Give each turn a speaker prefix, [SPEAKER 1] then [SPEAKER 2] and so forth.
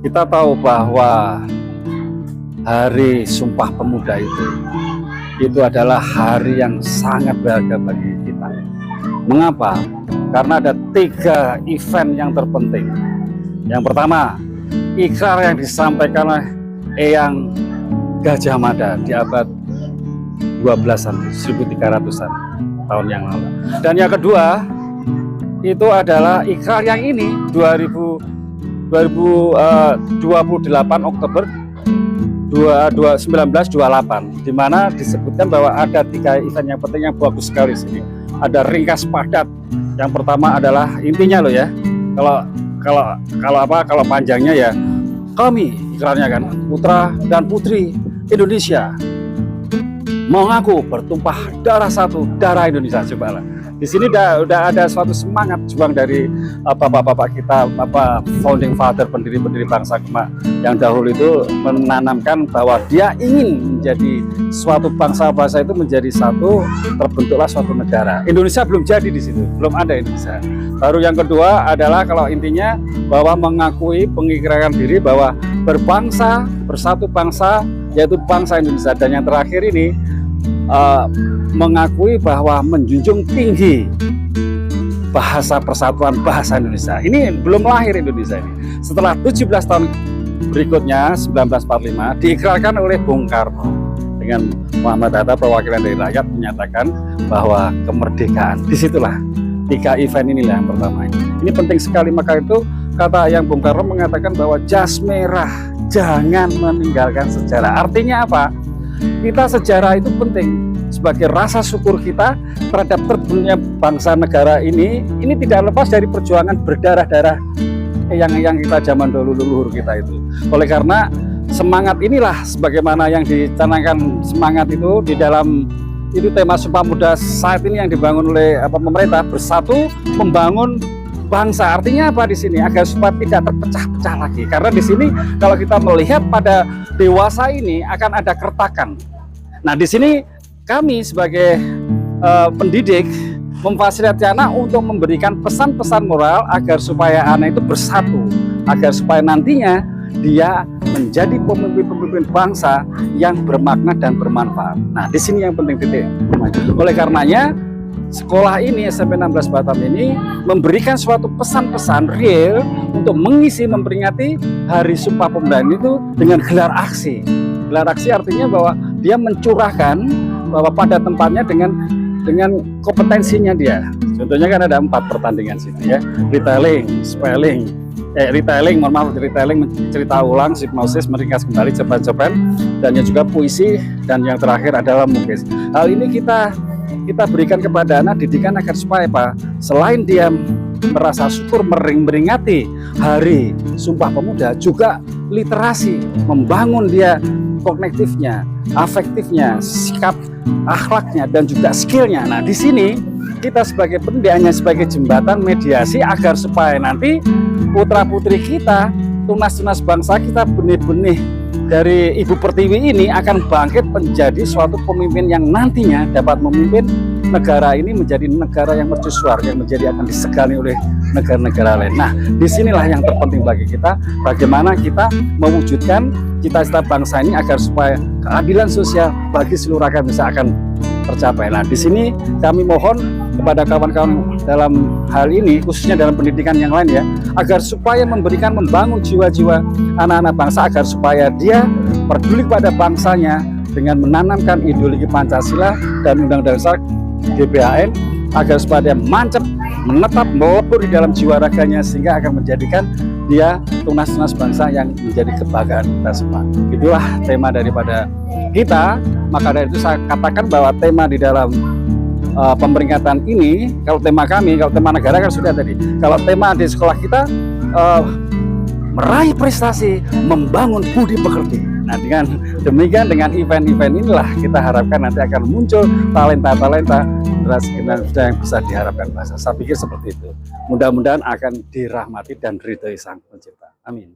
[SPEAKER 1] Kita tahu bahwa Hari Sumpah Pemuda itu adalah hari yang sangat berharga bagi kita. Mengapa? Karena ada 3 event yang terpenting. Yang pertama, ikrar yang disampaikan oleh Eyang Gajah Mada di abad 12-an, 1300-an tahun yang lalu. Dan yang kedua, itu adalah ikrar yang ini 2028 Oktober 1928, di mana disebutkan bahwa ada 3 event yang penting yang bagus sekali sini. Ada ringkas padat. Yang pertama adalah intinya loh ya. Kalau panjangnya ya, kami ikrarnya kan, putra dan putri Indonesia mengaku bertumpah darah satu, darah Indonesia. Coba lah. Di sini udah ada suatu semangat juang dari bapak-bapak kita, founding father, pendiri-pendiri bangsa yang dahulu itu menanamkan bahwa dia ingin menjadi suatu bangsa itu menjadi satu, terbentuklah suatu negara. Indonesia belum jadi di situ, belum ada Indonesia. Baru yang kedua adalah kalau intinya bahwa mengakui pengikraran diri bahwa berbangsa, bersatu bangsa, yaitu bangsa Indonesia. Dan yang terakhir ini mengakui bahwa menjunjung tinggi bahasa persatuan bahasa Indonesia. Ini belum lahir Indonesia ini. Setelah 17 tahun berikutnya 1945 diikrarkan oleh Bung Karno dengan Muhammad Hatta, perwakilan dari rakyat, menyatakan bahwa kemerdekaan. Disitulah 3 event inilah yang pertama. Ini penting sekali, maka itu kata yang Bung Karno mengatakan bahwa jas merah jangan meninggalkan sejarah. Artinya apa? Kita sejarah itu penting sebagai rasa syukur kita terhadap terbentuknya bangsa negara ini tidak lepas dari perjuangan berdarah-darah yang kita zaman dulu, leluhur kita itu. Oleh karena semangat inilah sebagaimana yang dicanangkan semangat itu di dalam itu tema Sumpah Pemuda saat ini yang dibangun oleh pemerintah, bersatu membangun bangsa. Artinya apa di sini? Agar supaya tidak terpecah-pecah lagi. Karena di sini kalau kita melihat pada dewasa ini akan ada keretakan. Nah, di sini kami sebagai pendidik memfasilitasi anak untuk memberikan pesan-pesan moral agar supaya anak itu bersatu, agar supaya nantinya dia menjadi pemimpin-pemimpin bangsa yang bermakna dan bermanfaat. Nah, di sini yang penting titik. Oleh karenanya sekolah ini, SMP 16 Batam ini memberikan suatu pesan-pesan real untuk memperingati Hari Sumpah Pemuda itu dengan gelar aksi. Gelar aksi artinya bahwa dia mencurahkan bahwa pada tempatnya dengan kompetensinya dia. Contohnya kan ada 4 pertandingan situ ya. Retelling, spelling, retailing, cerita ulang, hipnosis, meringkas kembali, cerpen-cerpen, dan yang juga puisi, dan yang terakhir adalah melukis. Hal ini kita berikan kepada anak didikan agar supaya apa? Selain dia merasa syukur memperingati Hari Sumpah Pemuda, juga literasi, membangun dia kognitifnya, afektifnya, sikap akhlaknya, dan juga skillnya. Nah, di sini kita sebagai pendidik hanya sebagai jembatan mediasi agar supaya nanti putra-putri kita, tunas-tunas bangsa kita, benih-benih dari Ibu Pertiwi ini akan bangkit menjadi suatu pemimpin yang nantinya dapat memimpin negara ini menjadi negara yang mercusuar, yang akan disegani oleh negara-negara lain. Nah, disinilah yang terpenting bagi kita, bagaimana kita mewujudkan cita-cita bangsa ini agar supaya keadilan sosial bagi seluruh rakyat bisa akan tercapai. Nah, di sini kami mohon kepada kawan-kawan dalam hal ini, khususnya dalam pendidikan yang lain ya, agar supaya membangun jiwa-jiwa anak-anak bangsa agar supaya dia peduli pada bangsanya dengan menanamkan ideologi Pancasila dan Undang-Undang Dasar GBHN agar supaya dia mancep, menetap, melebur di dalam jiwa raganya sehingga akan menjadikan dia tunas-tunas bangsa yang menjadi kebanggaan kita semua. Itulah tema daripada kita. Maka dari itu saya katakan bahwa tema di dalam pemeringatan ini, kalau tema kami, kalau tema negara kan sudah tadi. Kalau tema di sekolah kita meraih prestasi, membangun budi pekerti. Nah, dengan demikian, dengan event-event inilah kita harapkan nanti akan muncul talenta-talenta generasi yang bisa diharapkan bangsa. Saya pikir seperti itu. Mudah-mudahan akan dirahmati dan diridhoi Sang Pencipta. Amin.